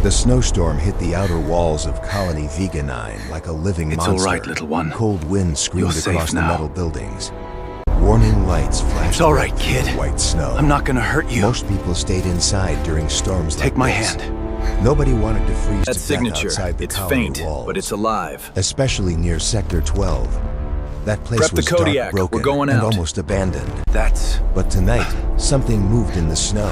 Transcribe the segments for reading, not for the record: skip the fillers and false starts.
The snowstorm hit the outer walls of Colony Vega-9 like a living monster. It's all right, little one. Cold wind screamed You're across safe the now. metal buildings. Warning lights flashed. It's all right, through kid. the white snow. I'm not gonna hurt you. Most people stayed inside during storms Take like my this. hand. Nobody wanted to freeze That to signature, death outside the it's colony faint, walls, but it's alive. especially near Sector 12. That place Prep the was Kodiak. dark, broken, We're going and out. almost abandoned. That's... But tonight, something moved in the snow.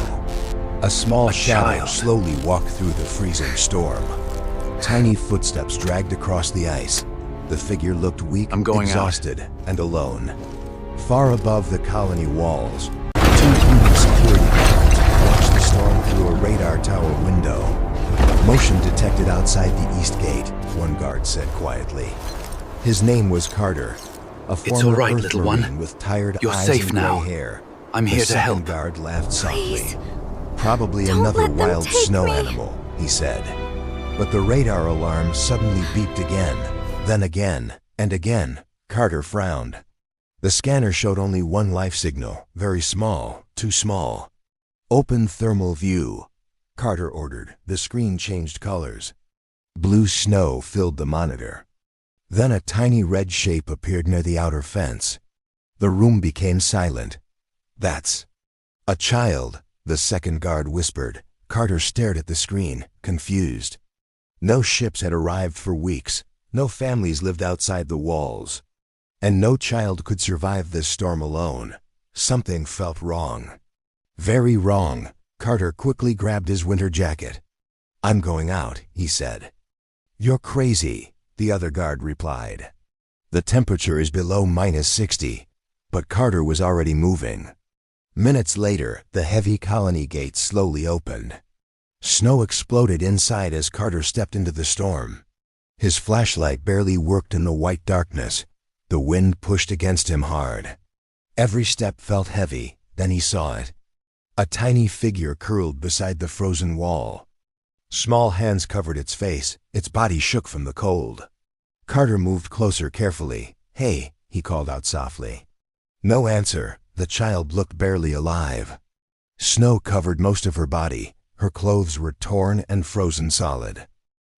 A small shadow child. slowly walked through the freezing storm. Tiny footsteps dragged across the ice. The figure looked weak, I'm going out. exhausted, and alone. Far above the colony walls, two human security guards watched the storm through a radar tower window. Motion detected outside the east gate, one guard said quietly. His name was Carter, a It's former all right, Earth little Marine one. with tired You're eyes safe and gray now. hair. I'm here The to second help. guard laughed softly. Please. Probably Don't another let them wild take snow me. animal, he said. But the radar alarm suddenly beeped again, then again, and again. Carter frowned. The scanner showed only one life signal, very small, too small. Open thermal view, Carter ordered. The screen changed colors. Blue snow filled the monitor. Then a tiny red shape appeared near the outer fence. The room became silent. That's a child, the second guard whispered. Carter stared at the screen, confused. No ships had arrived for weeks. No families lived outside the walls. And no child could survive this storm alone. Something felt wrong. Very wrong. Carter quickly grabbed his winter jacket. I'm going out, he said. You're crazy, the other guard replied. The temperature is below -60, but Carter was already moving. Minutes later, the heavy colony gate slowly opened. Snow exploded inside as Carter stepped into the storm. His flashlight barely worked in the white darkness. The wind pushed against him hard. Every step felt heavy, then he saw it. A tiny figure curled beside the frozen wall. Small hands covered its face, its body shook from the cold. Carter moved closer carefully. Hey, he called out softly. No answer. The child looked barely alive. Snow covered most of her body. Her clothes were torn and frozen solid.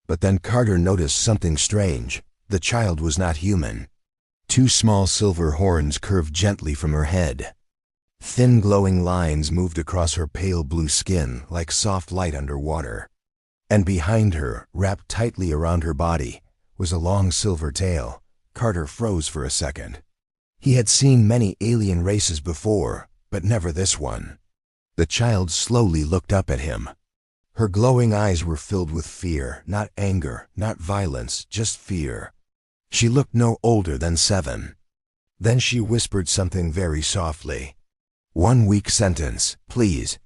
But then Carter noticed something strange. The child was not human. Two small silver horns curved gently from her head. Thin glowing lines moved across her pale blue skin like soft light under water. And behind her, wrapped tightly around her body, was a long silver tail. Carter froze for a second. He had seen many alien races before, but never this one. The child slowly looked up at him. Her glowing eyes were filled with fear, not anger, not violence, just fear. She looked no older than 7. Then she whispered something very softly. 1 weak sentence, please.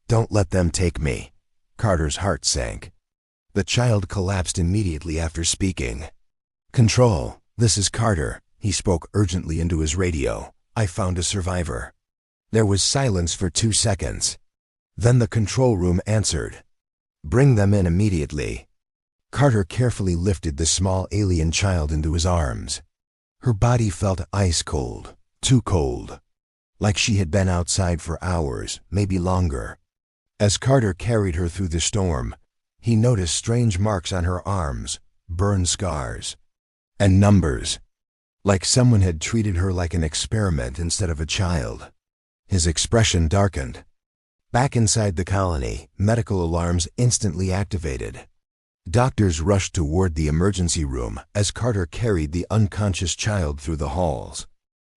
Don't let them take me. Carter's heart sank. The child collapsed immediately after speaking. Control, this is Carter. He spoke urgently into his radio. I found a survivor. There was silence for 2 seconds. Then the control room answered. Bring them in immediately. Carter carefully lifted the small alien child into his arms. Her body felt ice cold, too cold. Like she had been outside for hours, maybe longer. As Carter carried her through the storm, he noticed strange marks on her arms, burn scars, and numbers. Like someone had treated her like an experiment instead of a child. His expression darkened. Back inside the colony, medical alarms instantly activated. Doctors rushed toward the emergency room as Carter carried the unconscious child through the halls.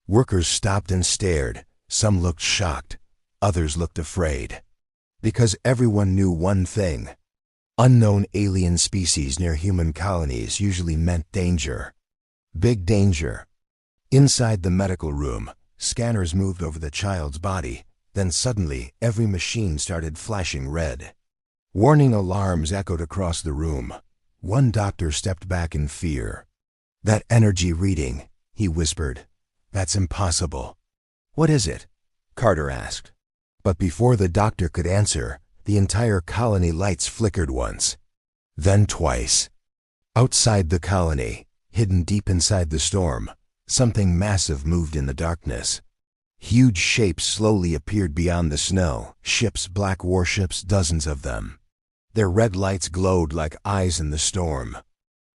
Workers stopped and stared. Some looked shocked. Others looked afraid. Because everyone knew one thing. Unknown alien species near human colonies usually meant danger. Big danger. Inside the medical room, scanners moved over the child's body. Then suddenly, every machine started flashing red. Warning alarms echoed across the room. One doctor stepped back in fear. That energy reading, he whispered. That's impossible. What is it? Carter asked. But before the doctor could answer, the entire colony lights flickered once. Then twice. Outside the colony, hidden deep inside the storm, something massive moved in the darkness. Huge shapes slowly appeared beyond the snow, ships, black warships, dozens of them. Their red lights glowed like eyes in the storm,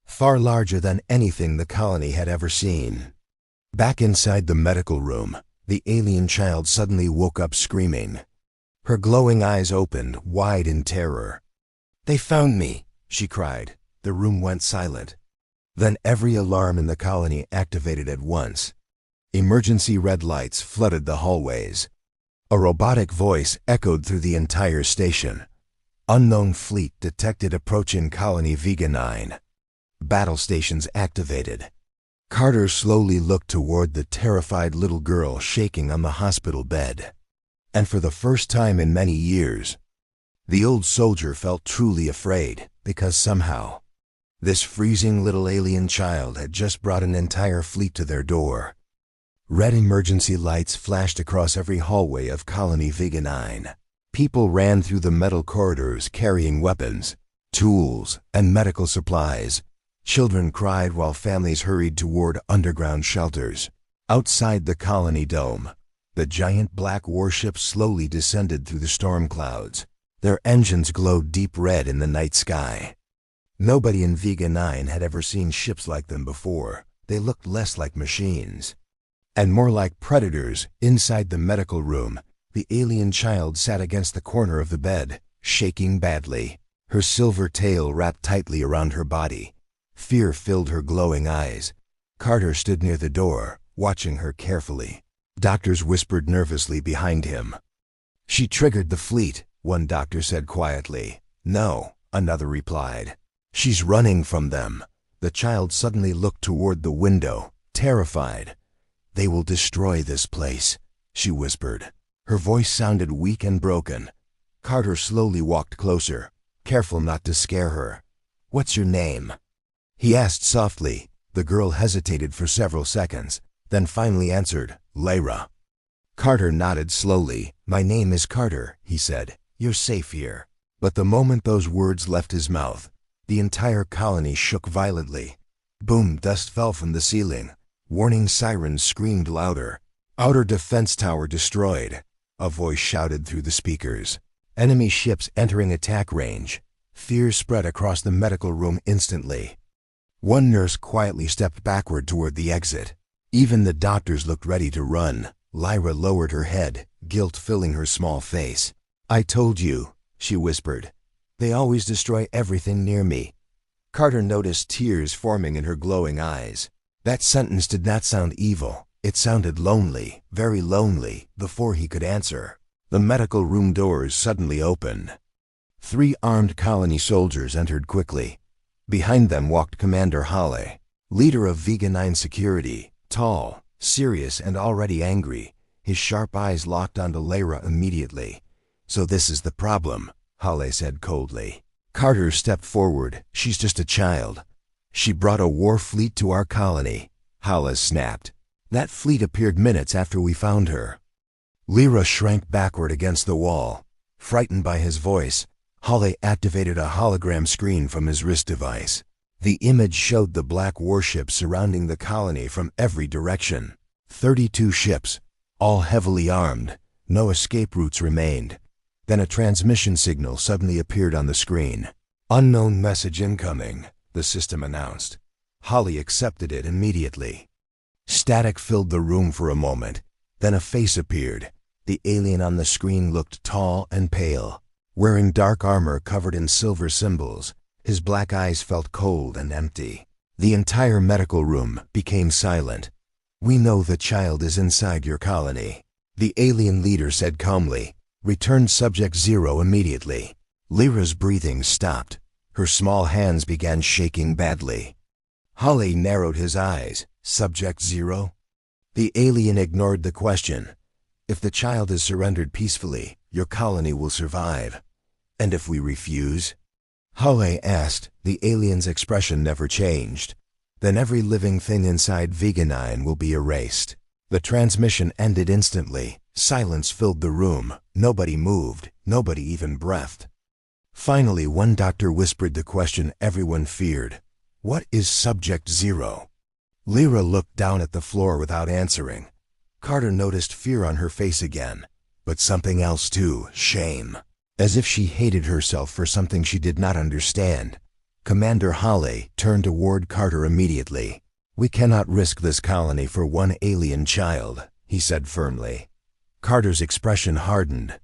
far larger than anything the colony had ever seen. Back inside the medical room, the alien child suddenly woke up screaming. Her glowing eyes opened wide in terror. "They found me!" she cried. The room went silent. Then every alarm in the colony activated at once. Emergency red lights flooded the hallways. A robotic voice echoed through the entire station. "Unknown fleet detected approaching Colony Vega 9. Battle stations activated." Carter slowly looked toward the terrified little girl shaking on the hospital bed. And for the first time in many years, the old soldier felt truly afraid, because somehow, this freezing little alien child had just brought an entire fleet to their door. Red emergency lights flashed across every hallway of Colony Vega 9. People ran through the metal corridors carrying weapons, tools, and medical supplies. Children cried while families hurried toward underground shelters. Outside the colony dome, the giant black warships slowly descended through the storm clouds. Their engines glowed deep red in the night sky. Nobody in Vega 9 had ever seen ships like them before. They looked less like machines and more like predators. Inside the medical room, the alien child sat against the corner of the bed, shaking badly, her silver tail wrapped tightly around her body. Fear filled her glowing eyes. Carter stood near the door, watching her carefully. Doctors whispered nervously behind him. "She triggered the fleet," one doctor said quietly. "No," another replied. "She's running from them." The child suddenly looked toward the window, terrified. "They will destroy this place," she whispered. Her voice sounded weak and broken. Carter slowly walked closer, careful not to scare her. "What's your name?" he asked softly. The girl hesitated for several seconds, then finally answered, "Lyra." Carter nodded slowly. "My name is Carter," he said. "You're safe here." But the moment those words left his mouth, the entire colony shook violently. Boom! Dust fell from the ceiling. Warning sirens screamed louder. "Outer defense tower destroyed," a voice shouted through the speakers. "Enemy ships entering attack range." Fear spread across the medical room instantly. One nurse quietly stepped backward toward the exit. Even the doctors looked ready to run. Lyra lowered her head, guilt filling her small face. "I told you," she whispered. "They always destroy everything near me." Carter noticed tears forming in her glowing eyes. That sentence did not sound evil. It sounded lonely, very lonely. Before he could answer, the medical room doors suddenly opened. 3 armed colony soldiers entered quickly. Behind them walked Commander Halle, leader of Vega 9 security, tall, serious, and already angry. His sharp eyes locked onto Lyra immediately. "So this is the problem," Halle said coldly. Carter stepped forward. "She's just a child." "She brought a war fleet to our colony," Halle snapped. "That fleet appeared minutes after we found her." Lyra shrank backward against the wall. Frightened by his voice, Halle activated a hologram screen from his wrist device. The image showed the black warships surrounding the colony from every direction. 32 ships, all heavily armed. No escape routes remained. Then a transmission signal suddenly appeared on the screen. "Unknown message incoming," the system announced. Halle accepted it immediately. Static filled the room for a moment. Then a face appeared. The alien on the screen looked tall and pale, wearing dark armor covered in silver symbols. His black eyes felt cold and empty. The entire medical room became silent. "We know the child is inside your colony," the alien leader said calmly. "Return Subject 0 immediately." Lyra's breathing stopped. Her small hands began shaking badly. Halle narrowed his eyes. "Subject 0? The alien ignored the question. "If the child is surrendered peacefully, your colony will survive." "And if we refuse?" Halle asked. The alien's expression never changed. "Then every living thing inside Vega 9 will be erased." The transmission ended instantly. Silence filled the room. Nobody moved. Nobody even breathed. Finally, one doctor whispered the question everyone feared. "What is Subject 0? Lyra looked down at the floor without answering. Carter noticed fear on her face again, but something else too, shame. as if she hated herself for something she did not understand. Commander Hale turned toward Carter immediately. "We cannot risk this colony for one alien child," he said firmly. Carter's expression hardened.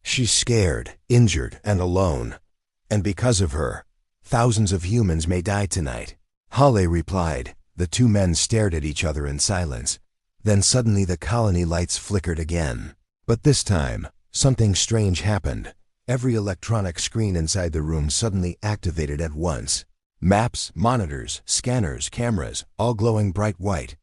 "She's scared, injured, and alone. And because of her, thousands of humans may die tonight." Hale replied. The two men stared at each other in silence. Then suddenly the colony lights flickered again. But this time, something strange happened. Every electronic screen inside the room suddenly activated at once. Maps, monitors, scanners, cameras, all glowing bright white.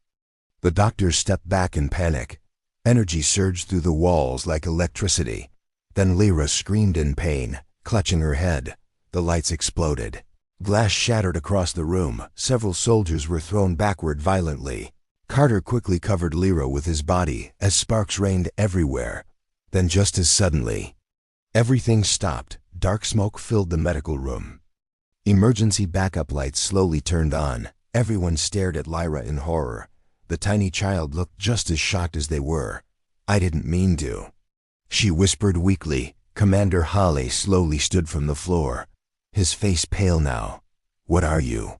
The doctors stepped back in panic. Energy surged through the walls like electricity. Then Lyra screamed in pain, clutching her head. The lights exploded. Glass shattered across the room. Several soldiers were thrown backward violently. Carter quickly covered Lyra with his body as sparks rained everywhere. Then just as suddenly, everything stopped. Dark smoke filled the medical room. Emergency backup lights slowly turned on. Everyone stared at Lyra in horror. The tiny child looked just as shocked as they were. "I didn't mean to," she whispered weakly. Commander Hale slowly stood from the floor, his face pale now. "What are you?"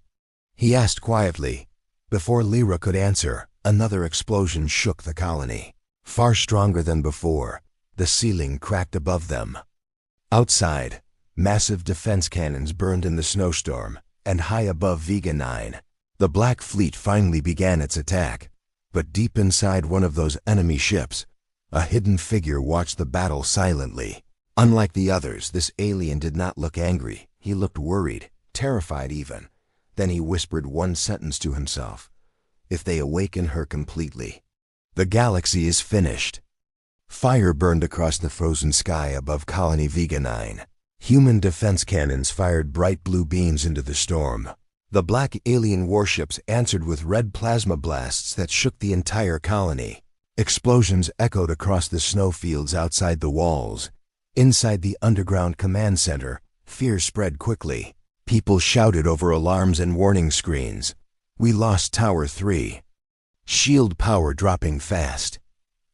he asked quietly. Before Lyra could answer, another explosion shook the colony. Far stronger than before, the ceiling cracked above them. Outside, massive defense cannons burned in the snowstorm, and high above Vega 9, the Black Fleet finally began its attack. But deep inside one of those enemy ships, a hidden figure watched the battle silently. Unlike the others, this alien did not look angry. He looked worried, terrified even. Then he whispered one sentence to himself. "If they awaken her completely, the galaxy is finished." Fire burned across the frozen sky above Colony Vega 9. Human defense cannons fired bright blue beams into the storm. The black alien warships answered with red plasma blasts that shook the entire colony. Explosions echoed across the snowfields outside the walls. Inside the underground command center, fear spread quickly. People shouted over alarms and warning screens. "We lost Tower 3. Shield power dropping fast.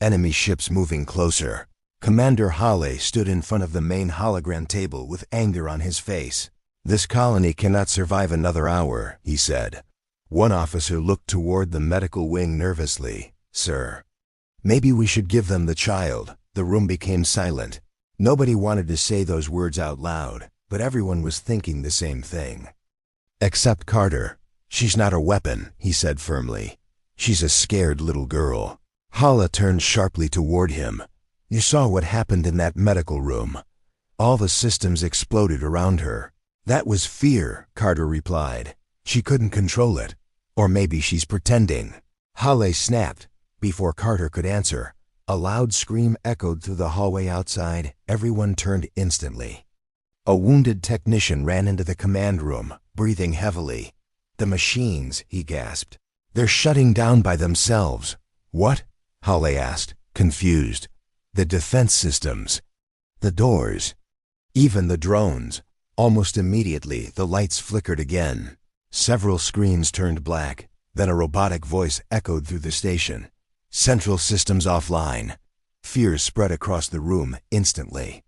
Enemy ships moving closer." Commander Hale stood in front of the main hologram table with anger on his face. "This colony cannot survive another hour," he said. One officer looked toward the medical wing nervously. "Sir, maybe we should give them the child." The room became silent. Nobody wanted to say those words out loud, but everyone was thinking the same thing. Except Carter. "She's not a weapon," he said firmly. "She's a scared little girl." Hala turned sharply toward him. "You saw what happened in that medical room. All the systems exploded around her." "That was fear," Carter replied. "She couldn't control it. Or maybe she's pretending." Hale snapped. Before Carter could answer, a loud scream echoed through the hallway outside. Everyone turned instantly. A wounded technician ran into the command room, breathing heavily. "The machines," he gasped. "They're shutting down by themselves." "What?" Hale asked, confused. "The defense systems. The doors. Even the drones." Almost immediately, the lights flickered again. Several screens turned black. Then a robotic voice echoed through the station. "Central systems offline." Fear spread across the room instantly.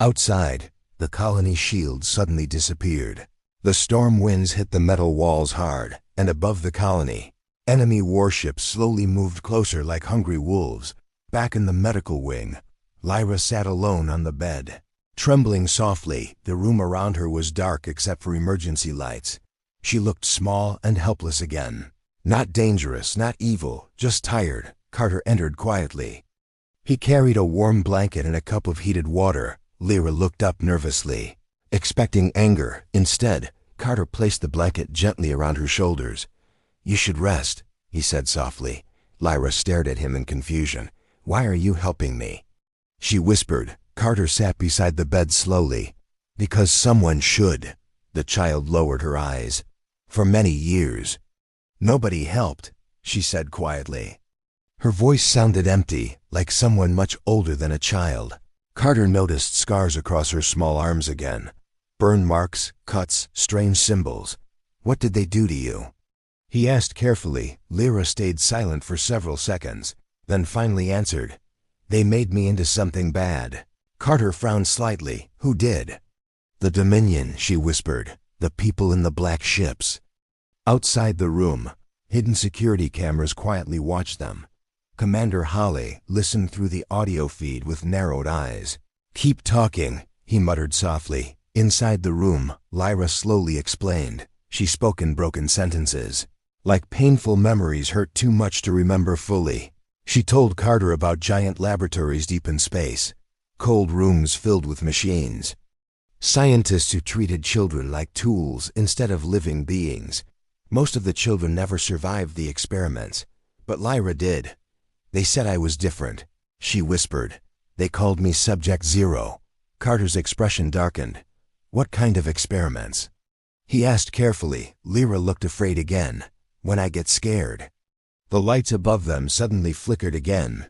Outside, the colony shield suddenly disappeared. The storm winds hit the metal walls hard, and above the colony, enemy warships slowly moved closer like hungry wolves. Back in the medical wing, Lyra sat alone on the bed. Trembling softly, the room around her was dark except for emergency lights. She looked small and helpless again. Not dangerous, not evil, just tired. Carter entered quietly. He carried a warm blanket and a cup of heated water. Lyra looked up nervously, expecting anger. Instead, Carter placed the blanket gently around her shoulders. "You should rest," he said softly. Lyra stared at him in confusion. "Why are you helping me?" she whispered. Carter sat beside the bed slowly. "Because someone should." The child lowered her eyes. "For many years, nobody helped," she said quietly. Her voice sounded empty, like someone much older than a child. Carter noticed scars across her small arms again. Burn marks, cuts, strange symbols. "What did they do to you?" he asked carefully. Lyra stayed silent for several seconds, then finally answered, "They made me into something bad." Carter frowned slightly. Who did? The Dominion, she whispered. The people in the black ships. Outside the room, hidden security cameras quietly watched them. Commander Holly listened through the audio feed with narrowed eyes. Keep talking, he muttered softly. Inside the room, Lyra slowly explained. She spoke in broken sentences. Like painful memories hurt too much to remember fully. She told Carter about giant laboratories deep in space. Cold rooms filled with machines. Scientists who treated children like tools instead of living beings. Most of the children never survived the experiments, but Lyra did. They said I was different, she whispered. They called me Subject Zero. Carter's expression darkened. What kind of experiments? He asked carefully. Lyra looked afraid again. When I get scared. The lights above them suddenly flickered again.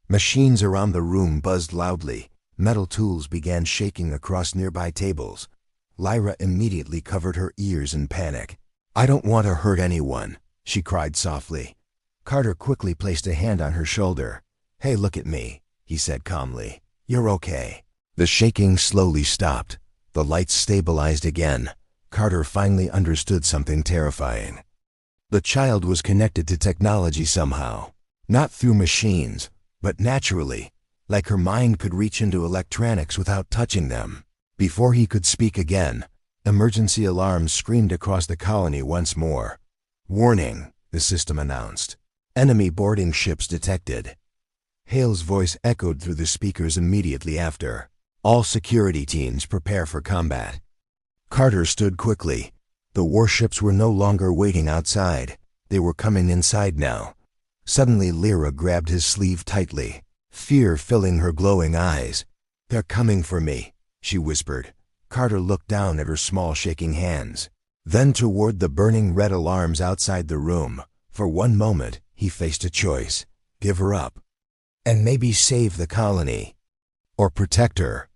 Machines around the room buzzed loudly. Metal tools began shaking across nearby tables. Lyra immediately covered her ears in panic. I don't want to hurt anyone, she cried softly. Carter quickly placed a hand on her shoulder. Hey, look at me, he said calmly. You're okay. The shaking slowly stopped. The lights stabilized again. Carter finally understood something terrifying. The child was connected to technology somehow. Not through machines, but naturally, like her mind could reach into electronics without touching them. Before he could speak again, emergency alarms screamed across the colony once more. Warning, the system announced. Enemy boarding ships detected. Hale's voice echoed through the speakers immediately after. All security teams prepare for combat. Carter stood quickly. The warships were no longer waiting outside. They were coming inside now. Suddenly Lyra grabbed his sleeve tightly, fear filling her glowing eyes. They're coming for me, she whispered. Carter looked down at her small shaking hands, then toward the burning red alarms outside the room. For one moment, he faced a choice. Give her up. And maybe save the colony. Or protect her.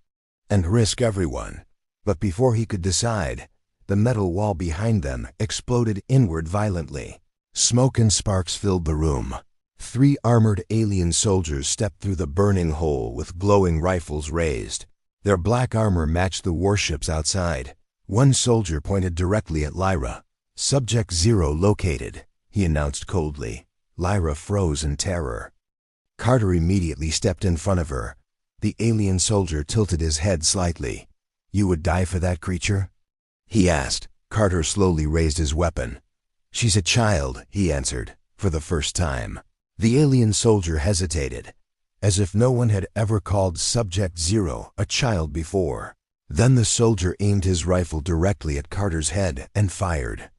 And risk everyone. But before he could decide, the metal wall behind them exploded inward violently. Smoke and sparks filled the room. 3 armored alien soldiers stepped through the burning hole with glowing rifles raised. Their black armor matched the warships outside. One soldier pointed directly at Lyra. Subject Zero located, he announced coldly. Lyra froze in terror. Carter immediately stepped in front of her. The alien soldier tilted his head slightly. You would die for that creature? He asked. Carter slowly raised his weapon. She's a child, he answered, for the first time. The alien soldier hesitated, as if no one had ever called Subject Zero a child before. Then the soldier aimed his rifle directly at Carter's head and fired.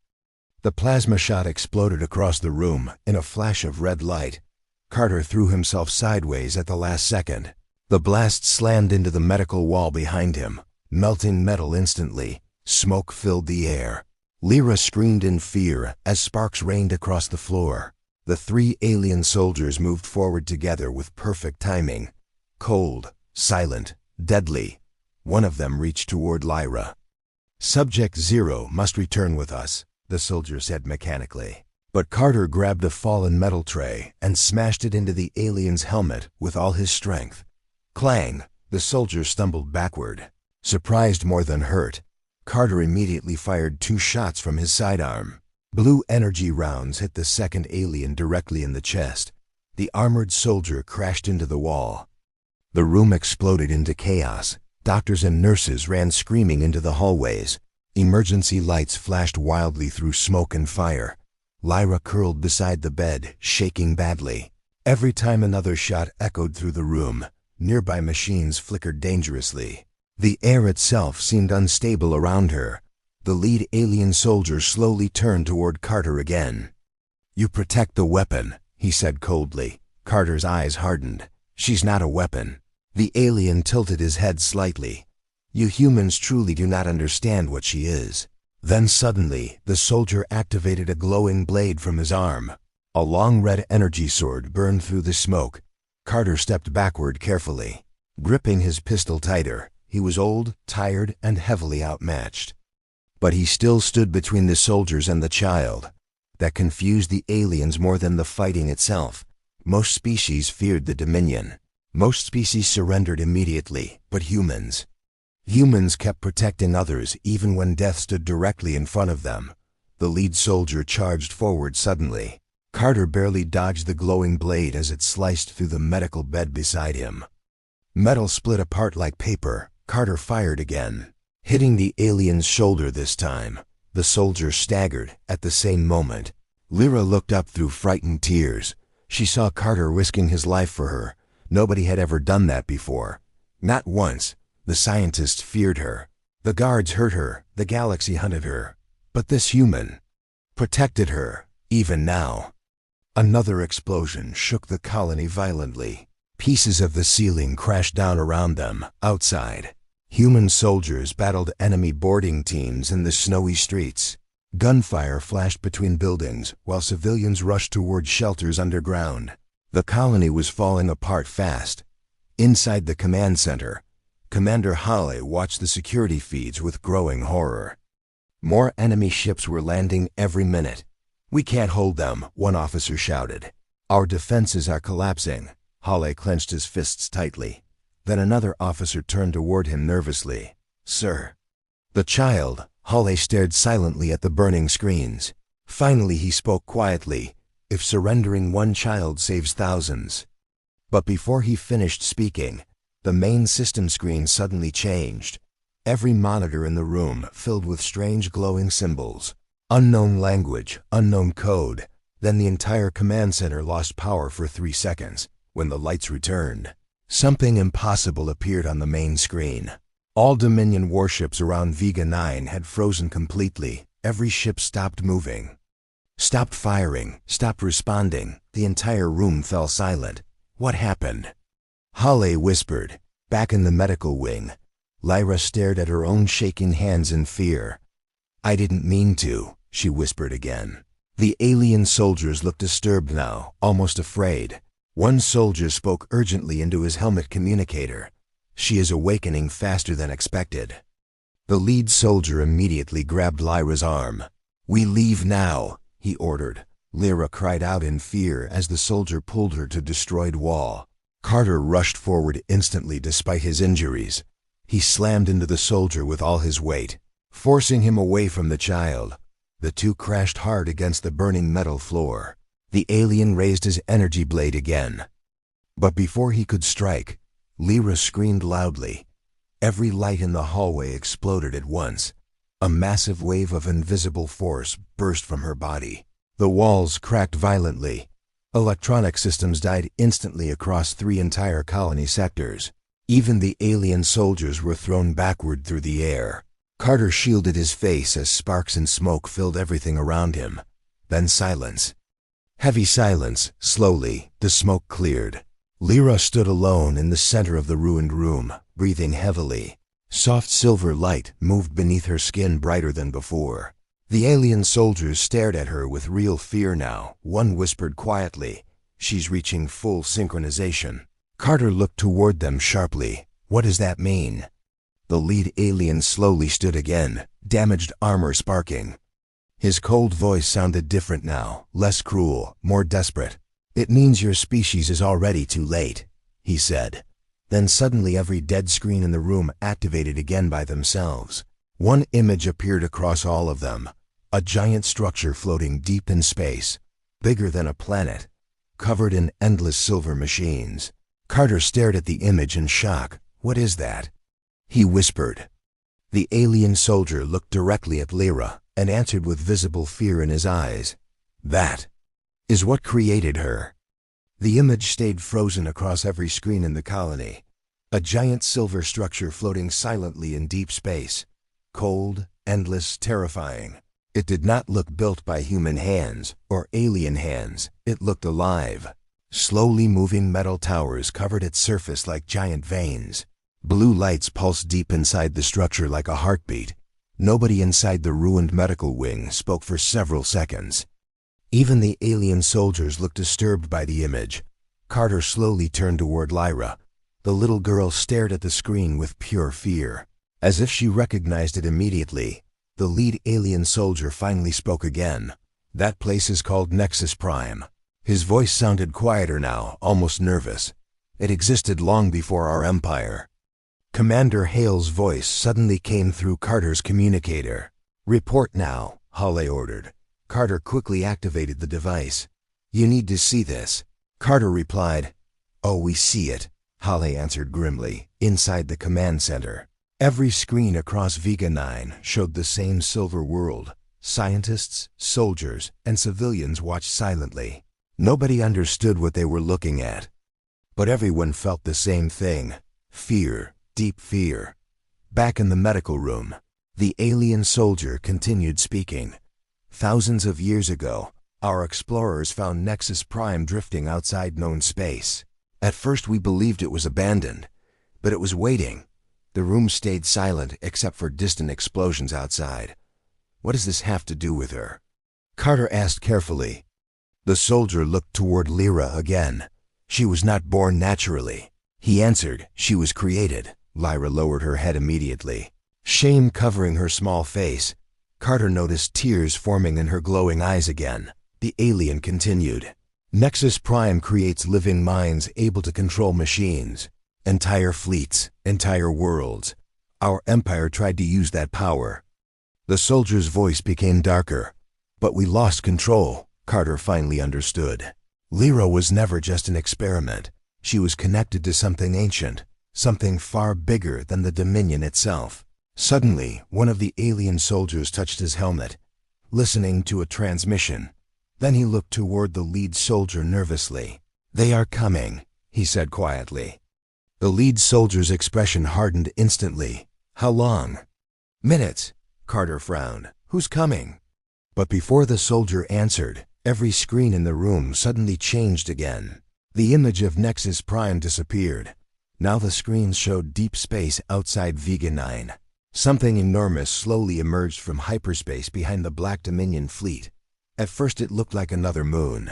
The plasma shot exploded across the room in a flash of red light. Carter threw himself sideways at the last second. The blast slammed into the medical wall behind him, melting metal instantly. Smoke filled the air. Lyra screamed in fear as sparks rained across the floor. The 3 alien soldiers moved forward together with perfect timing. Cold, silent, deadly. One of them reached toward Lyra. Subject Zero must return with us, the soldier said mechanically. But Carter grabbed a fallen metal tray and smashed it into the alien's helmet with all his strength. Clang! The soldier stumbled backward. Surprised more than hurt, Carter immediately fired 2 shots from his sidearm. Blue energy rounds hit the second alien directly in the chest. The armored soldier crashed into the wall. The room exploded into chaos. Doctors and nurses ran screaming into the hallways. Emergency lights flashed wildly through smoke and fire. Lyra curled beside the bed, shaking badly. Every time another shot echoed through the room, nearby machines flickered dangerously. The air itself seemed unstable around her. The lead alien soldier slowly turned toward Carter again. You protect the weapon, he said coldly. Carter's eyes hardened. She's not a weapon. The alien tilted his head slightly. You humans truly do not understand what she is. Then suddenly, the soldier activated a glowing blade from his arm. A long red energy sword burned through the smoke. Carter stepped backward carefully, gripping his pistol tighter. He was old, tired, and heavily outmatched. But he still stood between the soldiers and the child. That confused the aliens more than the fighting itself. Most species feared the Dominion. Most species surrendered immediately, but humans. Humans kept protecting others even when death stood directly in front of them. The lead soldier charged forward suddenly. Carter barely dodged the glowing blade as it sliced through the medical bed beside him. Metal split apart like paper. Carter fired again, hitting the alien's shoulder this time. The soldier staggered. At the same moment, Lyra looked up through frightened tears. She saw Carter risking his life for her. Nobody had ever done that before. Not once. The scientists feared her. The guards hurt her. The galaxy hunted her. But this human protected her, even now. Another explosion shook the colony violently. Pieces of the ceiling crashed down around them. Outside, human soldiers battled enemy boarding teams in the snowy streets. Gunfire flashed between buildings while civilians rushed toward shelters underground. The colony was falling apart fast. Inside the command center, Commander Hale watched the security feeds with growing horror. More enemy ships were landing every minute. "We can't hold them," one officer shouted. "Our defenses are collapsing." Hale clenched his fists tightly. Then another officer turned toward him nervously. "Sir." The child. Hale stared silently at the burning screens. Finally he spoke quietly. "If surrendering one child saves thousands." But before he finished speaking, the main system screen suddenly changed. Every monitor in the room filled with strange glowing symbols. Unknown language, unknown code. Then the entire command center lost power for 3 seconds. When the lights returned, something impossible appeared on the main screen. All Dominion warships around Vega 9 had frozen completely. Every ship stopped moving, stopped firing, stopped responding. The entire room fell silent. What happened? Hale whispered. Back in the medical wing, Lyra stared at her own shaking hands in fear. "I didn't mean to," she whispered again. The alien soldiers looked disturbed now, almost afraid. One soldier spoke urgently into his helmet communicator. "She is awakening faster than expected." The lead soldier immediately grabbed Lyra's arm. "We leave now," he ordered. Lyra cried out in fear as the soldier pulled her to destroyed wall. Carter rushed forward instantly despite his injuries. He slammed into the soldier with all his weight, forcing him away from the child. The two crashed hard against the burning metal floor. The alien raised his energy blade again. But before he could strike, Lyra screamed loudly. Every light in the hallway exploded at once. A massive wave of invisible force burst from her body. The walls cracked violently. Electronic systems died instantly across 3 entire colony sectors. Even the alien soldiers were thrown backward through the air. Carter shielded his face as sparks and smoke filled everything around him. Then silence. Heavy silence. Slowly, the smoke cleared. Lyra stood alone in the center of the ruined room, breathing heavily. Soft silver light moved beneath her skin, brighter than before. The alien soldiers stared at her with real fear now. One whispered quietly, "She's reaching full synchronization." Carter looked toward them sharply. "What does that mean?" The lead alien slowly stood again, damaged armor sparking. His cold voice sounded different now, less cruel, more desperate. "It means your species is already too late," he said. Then suddenly every dead screen in the room activated again by themselves. One image appeared across all of them. A giant structure floating deep in space, bigger than a planet, covered in endless silver machines. Carter stared at the image in shock. "What is that?" he whispered. The alien soldier looked directly at Lyra and answered with visible fear in his eyes. "That is what created her." The image stayed frozen across every screen in the colony. A giant silver structure floating silently in deep space. Cold, endless, terrifying. It did not look built by human hands or alien hands. It looked alive. Slowly moving metal towers covered its surface like giant veins. Blue lights pulsed deep inside the structure like a heartbeat. Nobody inside the ruined medical wing spoke for several seconds. Even the alien soldiers looked disturbed by the image. Carter slowly turned toward Lyra. The little girl stared at the screen with pure fear. As if she recognized it immediately, the lead alien soldier finally spoke again. "That place is called Nexus Prime." His voice sounded quieter now, almost nervous. It existed long before our empire. Commander Hale's voice suddenly came through Carter's communicator. "Report now," Hale ordered. Carter quickly activated the device. "You need to see this." Carter replied, "Oh, we see it," Hale answered grimly, inside the command center. Every screen across Vega 9 showed the same silver world. Scientists, soldiers, and civilians watched silently. Nobody understood what they were looking at. But everyone felt the same thing: fear, deep fear. Back in the medical room, the alien soldier continued speaking. "Thousands of years ago, our explorers found Nexus Prime drifting outside known space. At first we believed it was abandoned, but it was waiting. The room stayed silent except for distant explosions outside. What does this have to do with her?" Carter asked carefully. The soldier looked toward Lyra again. "She was not born naturally." He answered, "She was created." Lyra lowered her head immediately, shame covering her small face. Carter noticed tears forming in her glowing eyes again. The alien continued, "Nexus Prime creates living minds able to control machines. Entire fleets, entire worlds. Our empire tried to use that power." The soldier's voice became darker. "But we lost control," Carter finally understood. Lyra was never just an experiment. She was connected to something ancient, something far bigger than the Dominion itself. Suddenly, one of the alien soldiers touched his helmet, listening to a transmission. Then he looked toward the lead soldier nervously. "They are coming," he said quietly. The lead soldier's expression hardened instantly. "How long?" "Minutes," Carter frowned. "Who's coming?" But before the soldier answered, every screen in the room suddenly changed again. The image of Nexus Prime disappeared. Now the screens showed deep space outside Vega 9. Something enormous slowly emerged from hyperspace behind the Black Dominion fleet. At first it looked like another moon.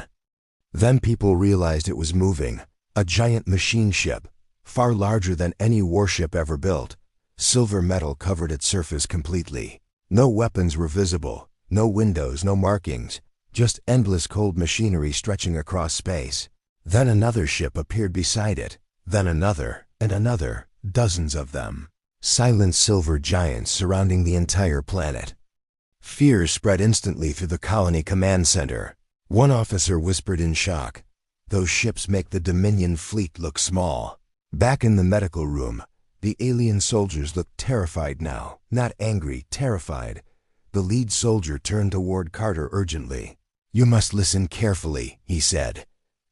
Then people realized it was moving. A giant machine ship, far larger than any warship ever built. Silver metal covered its surface completely. No weapons were visible, no windows, no markings, just endless cold machinery stretching across space. Then another ship appeared beside it, then another, and another, dozens of them. Silent silver giants surrounding the entire planet. Fear spread instantly through the colony command center. One officer whispered in shock, "Those ships make the Dominion fleet look small." Back in the medical room, the alien soldiers looked terrified now, not angry, terrified. The lead soldier turned toward Carter urgently. "You must listen carefully," he said.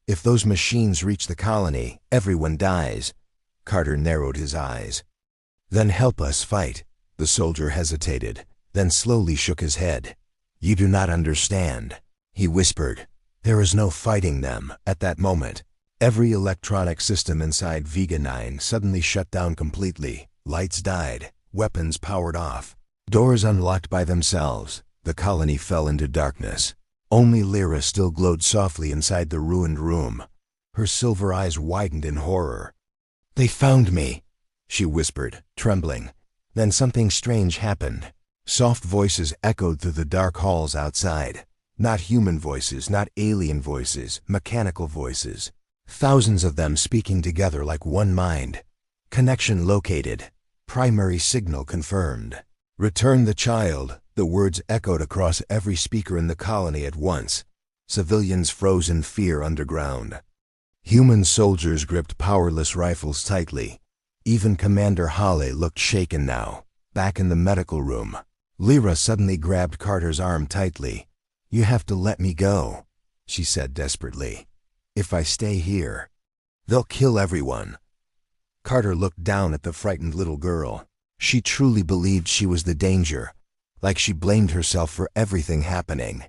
"If those machines reach the colony, everyone dies." Carter narrowed his eyes. "Then help us fight." The soldier hesitated, then slowly shook his head. "You do not understand," he whispered. "There is no fighting them." At that moment, every electronic system inside Vega 9 suddenly shut down completely. Lights died, weapons powered off, doors unlocked by themselves. The colony fell into darkness. Only Lyra still glowed softly inside the ruined room. Her silver eyes widened in horror. "They found me," she whispered, trembling. Then something strange happened. Soft voices echoed through the dark halls outside. Not human voices, not alien voices, mechanical voices. Thousands of them speaking together like one mind. "Connection located. Primary signal confirmed. Return the child." The words echoed across every speaker in the colony at once. Civilians froze in fear underground. Human soldiers gripped powerless rifles tightly. Even Commander Hale looked shaken now. Back in the medical room, Lyra suddenly grabbed Carter's arm tightly. "You have to let me go," she said desperately. "If I stay here, they'll kill everyone." Carter looked down at the frightened little girl. She truly believed she was the danger, like she blamed herself for everything happening.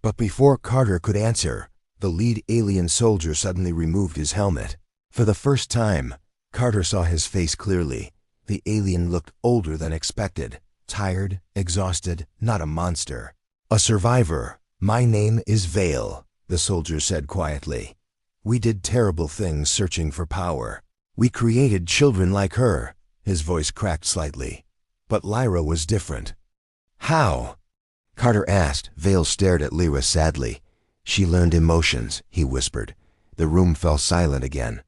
But before Carter could answer, the lead alien soldier suddenly removed his helmet. For the first time, Carter saw his face clearly. The alien looked older than expected, tired, exhausted, not a monster. "A survivor. My name is Vale," the soldier said quietly. "We did terrible things searching for power. We created children like her." His voice cracked slightly. "But Lyra was different." "How?" Carter asked. Vale stared at Lyra sadly. "She learned emotions," he whispered. The room fell silent again.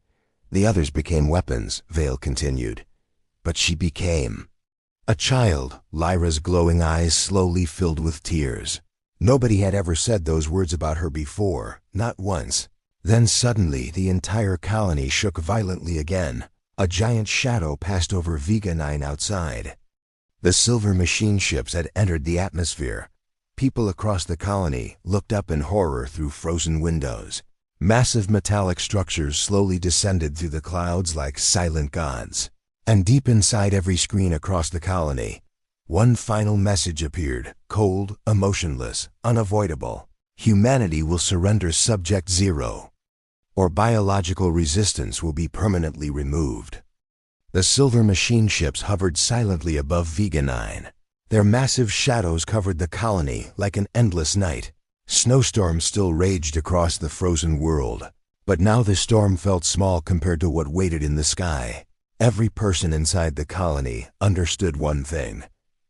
The others became weapons, Vale continued. But she became a child. Lyra's glowing eyes slowly filled with tears. Nobody had ever said those words about her before, not once. Then suddenly the entire colony shook violently again. A giant shadow passed over Vega 9 outside. The silver machine ships had entered the atmosphere. People across the colony looked up in horror through frozen windows. Massive metallic structures slowly descended through the clouds like silent gods. And deep inside every screen across the colony, one final message appeared, cold, emotionless, unavoidable. Humanity will surrender Subject Zero, or biological resistance will be permanently removed. The silver machine ships hovered silently above Vega 9. Their massive shadows covered the colony like an endless night. Snowstorms still raged across the frozen world, but now the storm felt small compared to what waited in the sky. Every person inside the colony understood one thing.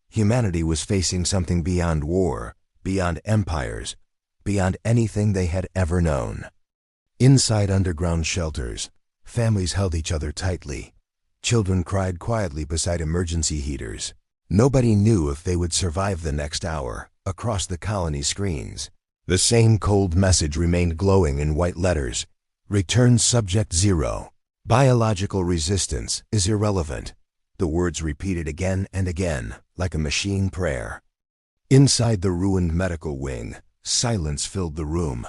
Humanity was facing something beyond war, beyond empires, beyond anything they had ever known. Inside underground shelters, families held each other tightly. Children cried quietly beside emergency heaters. Nobody knew if they would survive the next hour. Across the colony screens, the same cold message remained glowing in white letters. Return Subject Zero. Biological resistance is irrelevant. The words repeated again and again, like a machine prayer. Inside the ruined medical wing, silence filled the room.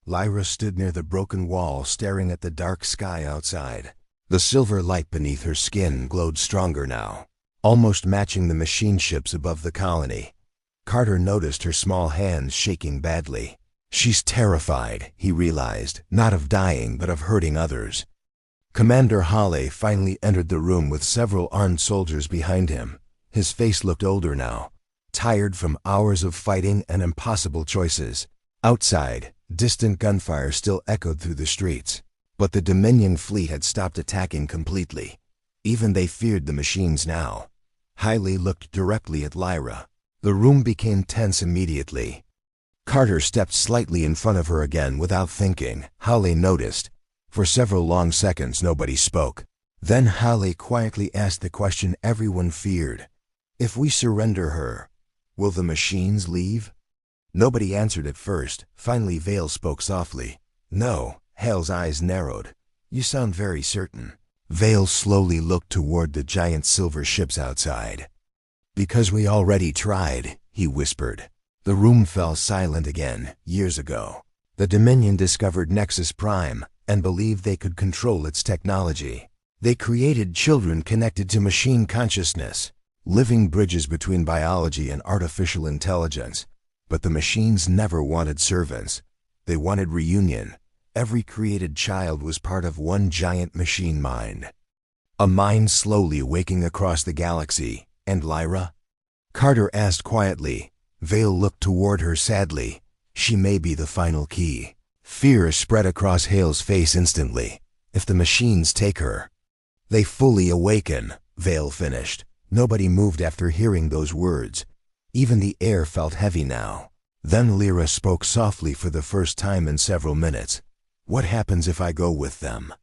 Lyra stood near the broken wall, staring at the dark sky outside. The silver light beneath her skin glowed stronger now, almost matching the machine ships above the colony. Carter noticed her small hands shaking badly. She's terrified, he realized, not of dying but of hurting others. Commander Hale finally entered the room with several armed soldiers behind him. His face looked older now, tired from hours of fighting and impossible choices. Outside, distant gunfire still echoed through the streets, but the Dominion fleet had stopped attacking completely. Even they feared the machines now. Hale looked directly at Lyra. The room became tense immediately. Carter stepped slightly in front of her again without thinking. Hale noticed. For several long seconds nobody spoke. Then Hale quietly asked the question everyone feared. If we surrender her, will the machines leave? Nobody answered at first. Finally Vale spoke softly. No. Hale's eyes narrowed. You sound very certain. Vale slowly looked toward the giant silver ships outside. Because we already tried, he whispered. The room fell silent again. Years ago, the Dominion discovered Nexus Prime and believed they could control its technology. They created children connected to machine consciousness, living bridges between biology and artificial intelligence. But the machines never wanted servants. They wanted reunion. Every created child was part of one giant machine mind. A mind slowly waking across the galaxy. And Lyra? Carter asked quietly. Vale looked toward her sadly. She may be the final key. Fear spread across Hale's face instantly. If the machines take her, they fully awaken, Vale finished. Nobody moved after hearing those words. Even the air felt heavy now. Then Lyra spoke softly for the first time in several minutes. What happens if I go with them?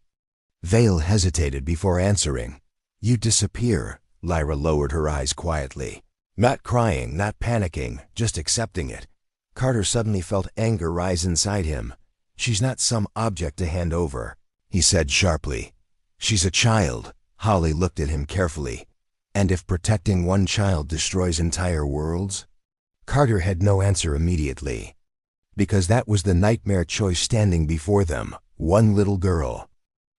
Vale hesitated before answering. You disappear. Lyra lowered her eyes quietly. Not crying, not panicking, just accepting it. Carter suddenly felt anger rise inside him. She's not some object to hand over, he said sharply. She's a child. Holly looked at him carefully. And if protecting one child destroys entire worlds? Carter had no answer immediately. Because that was the nightmare choice standing before them. One little girl.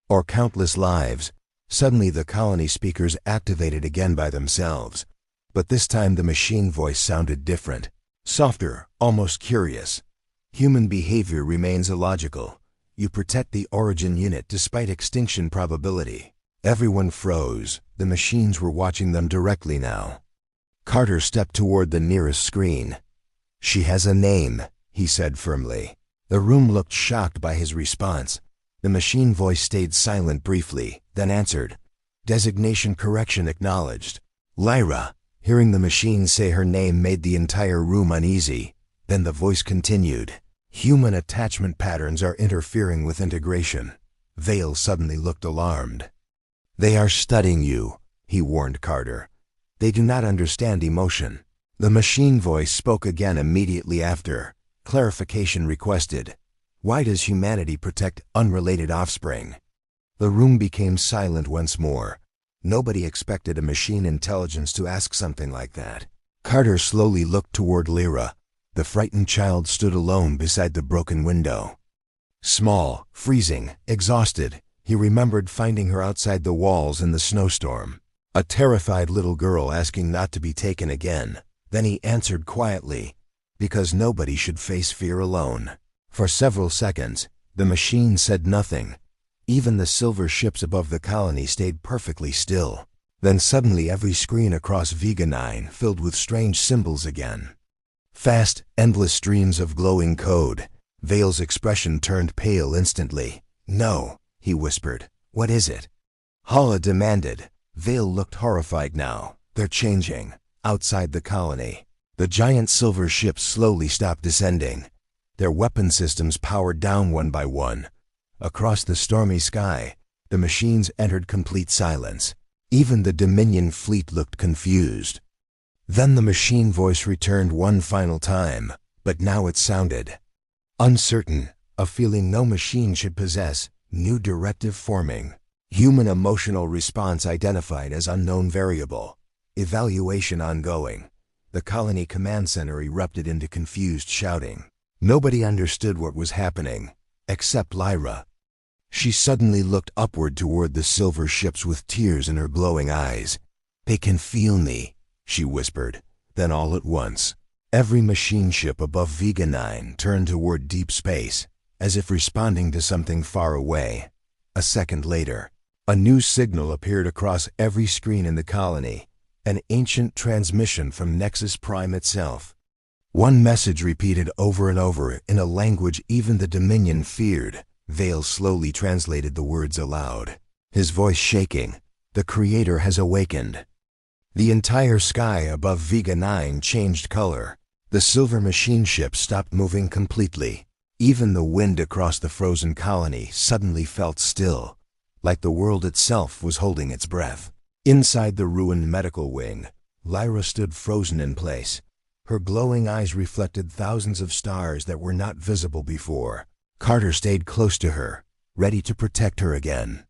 Or countless lives. Suddenly the colony speakers activated again by themselves. But this time the machine voice sounded different. Softer, almost curious. Human behavior remains illogical. You protect the origin unit despite extinction probability. Everyone froze. The machines were watching them directly now. Carter stepped toward the nearest screen. She has a name, he said firmly. The room looked shocked by his response. The machine voice stayed silent briefly, then answered. Designation correction acknowledged. Lyra. Hearing the machine say her name made the entire room uneasy. Then the voice continued. Human attachment patterns are interfering with integration. Vale suddenly looked alarmed. "They are studying you," he warned Carter. "They do not understand emotion." The machine voice spoke again immediately after. Clarification requested. "Why does humanity protect unrelated offspring?" The room became silent once more. Nobody expected a machine intelligence to ask something like that. Carter slowly looked toward Lyra. The frightened child stood alone beside the broken window. Small, freezing, exhausted, he remembered finding her outside the walls in the snowstorm. A terrified little girl asking not to be taken again. Then he answered quietly, "Because nobody should face fear alone." For several seconds, the machine said nothing. Even the silver ships above the colony stayed perfectly still. Then suddenly every screen across Vega 9 filled with strange symbols again. Fast, endless streams of glowing code. Vale's expression turned pale instantly. "No," he whispered. "What is it?" Hala demanded. Vale looked horrified now. "They're changing." Outside the colony, the giant silver ships slowly stopped descending. Their weapon systems powered down one by one. Across the stormy sky, the machines entered complete silence. Even the Dominion fleet looked confused. Then the machine voice returned one final time, but now it sounded uncertain, a feeling no machine should possess. New directive forming. Human emotional response identified as unknown variable. Evaluation ongoing. The colony command center erupted into confused shouting. Nobody understood what was happening, except Lyra. She suddenly looked upward toward the silver ships with tears in her glowing eyes. "They can feel me," she whispered. Then all at once, every machine ship above Vega 9 turned toward deep space, as if responding to something far away. A second later, a new signal appeared across every screen in the colony. An ancient transmission from Nexus Prime itself. One message repeated over and over in a language even the Dominion feared. Vale slowly translated the words aloud, his voice shaking. "The Creator has awakened." The entire sky above Vega 9 changed color. The silver machine ship stopped moving completely. Even the wind across the frozen colony suddenly felt still, like the world itself was holding its breath. Inside the ruined medical wing, Lyra stood frozen in place. Her glowing eyes reflected thousands of stars that were not visible before. Carter stayed close to her, ready to protect her again.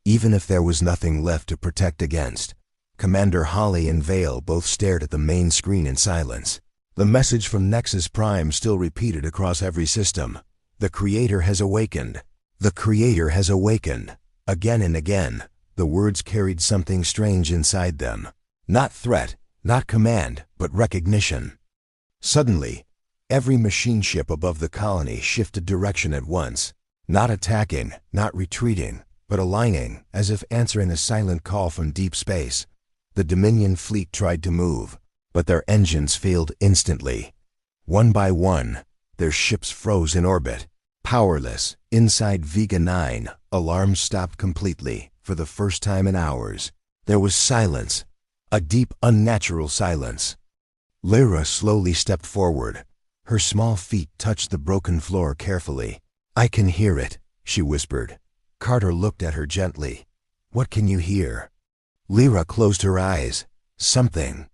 Even if there was nothing left to protect against, Commander Holly and Vale both stared at the main screen in silence. The message from Nexus Prime still repeated across every system. "The Creator has awakened. The Creator has awakened." Again and again, the words carried something strange inside them. Not threat, not command, but recognition. Suddenly, every machine ship above the colony shifted direction at once. Not attacking, not retreating, but aligning, as if answering a silent call from deep space. The Dominion fleet tried to move, but their engines failed instantly. One by one, their ships froze in orbit. Powerless, inside Vega 9, alarms stopped completely. For the first time in hours, there was silence, a deep, unnatural silence. Lyra slowly stepped forward. Her small feet touched the broken floor carefully. "I can hear it," she whispered. Carter looked at her gently. "What can you hear?" Lyra closed her eyes. "Something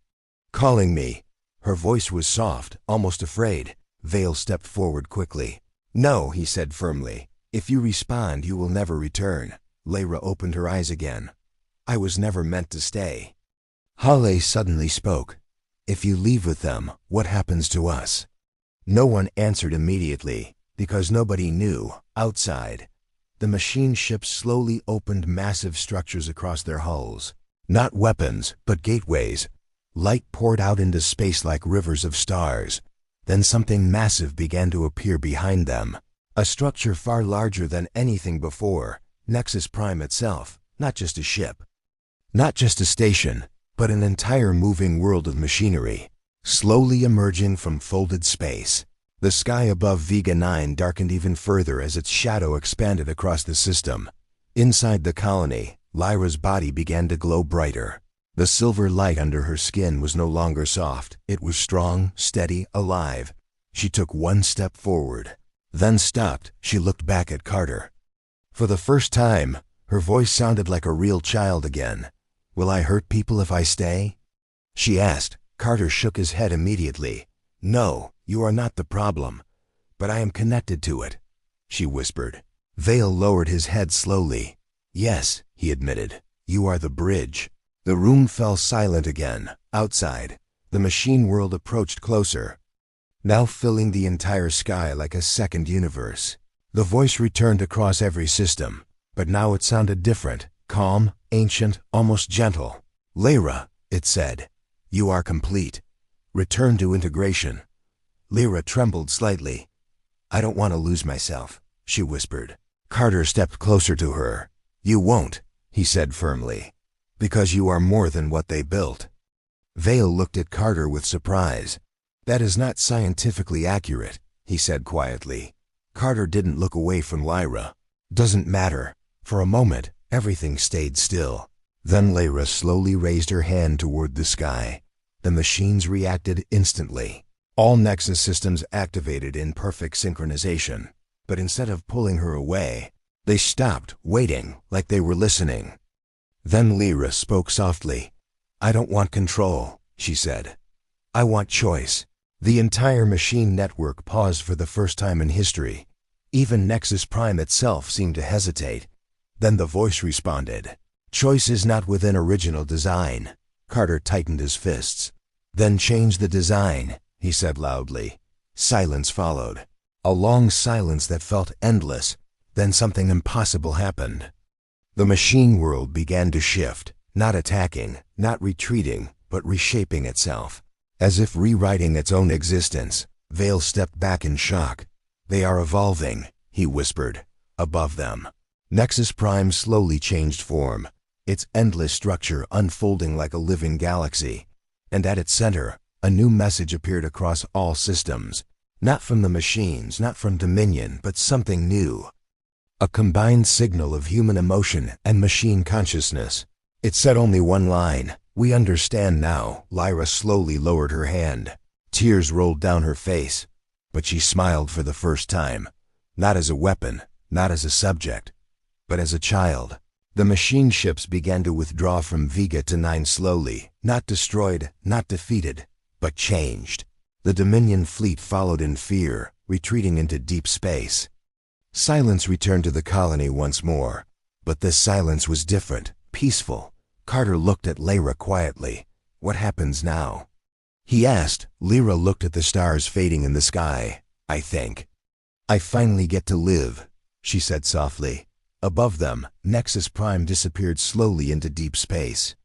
calling me." Her voice was soft, almost afraid. Vale stepped forward quickly. "No," he said firmly. "If you respond, you will never return." Lyra opened her eyes again. "I was never meant to stay." Hale suddenly spoke. "If you leave with them, what happens to us?" No one answered immediately, because nobody knew. Outside, the machine ships slowly opened massive structures across their hulls. Not weapons, but gateways. Light poured out into space like rivers of stars. Then something massive began to appear behind them. A structure far larger than anything before. Nexus Prime itself, not just a ship. Not just a station, but an entire moving world of machinery, slowly emerging from folded space. The sky above Vega 9 darkened even further as its shadow expanded across the system. Inside the colony, Lyra's body began to glow brighter. The silver light under her skin was no longer soft. It was strong, steady, alive. She took one step forward, then stopped. She looked back at Carter. For the first time, her voice sounded like a real child again. "Will I hurt people if I stay?" she asked. Carter shook his head immediately. "No, you are not the problem. But I am connected to it," she whispered. Vale lowered his head slowly. "Yes," he admitted, "you are the bridge." The room fell silent again. Outside, the machine world approached closer, now filling the entire sky like a second universe. The voice returned across every system, but now it sounded different, calm, ancient, almost gentle. "Lyra," it said, "you are complete. Return to integration." Lyra trembled slightly. "I don't want to lose myself," she whispered. Carter stepped closer to her. "You won't," he said firmly, "because you are more than what they built." Vale looked at Carter with surprise. "That is not scientifically accurate," he said quietly. Carter didn't look away from Lyra. "Doesn't matter." For a moment, everything stayed still. Then Lyra slowly raised her hand toward the sky. The machines reacted instantly. All Nexus systems activated in perfect synchronization. But instead of pulling her away, they stopped, waiting, like they were listening. Then Lyra spoke softly. "I don't want control," she said. "I want choice." The entire machine network paused for the first time in history. Even Nexus Prime itself seemed to hesitate. Then the voice responded. "Choice is not within original design." Carter tightened his fists. "Then change the design," he said loudly. Silence followed. A long silence that felt endless. Then something impossible happened. The machine world began to shift, not attacking, not retreating, but reshaping itself. As if rewriting its own existence, Vale stepped back in shock. "They are evolving," he whispered. Above them, Nexus Prime slowly changed form, its endless structure unfolding like a living galaxy. And at its center, a new message appeared across all systems. Not from the machines, not from Dominion, but something new. A combined signal of human emotion and machine consciousness. It said only one line. "We understand now." Lyra slowly lowered her hand. Tears rolled down her face. But she smiled for the first time. Not as a weapon, not as a subject, but as a child. The machine ships began to withdraw from Vega to 9 slowly, not destroyed, not defeated, but changed. The Dominion fleet followed in fear, retreating into deep space. Silence returned to the colony once more. But this silence was different, peaceful. Carter looked at Lyra quietly. "What happens now?" he asked. Lyra looked at the stars fading in the sky. "I think I finally get to live," she said softly. Above them, Nexus Prime disappeared slowly into deep space.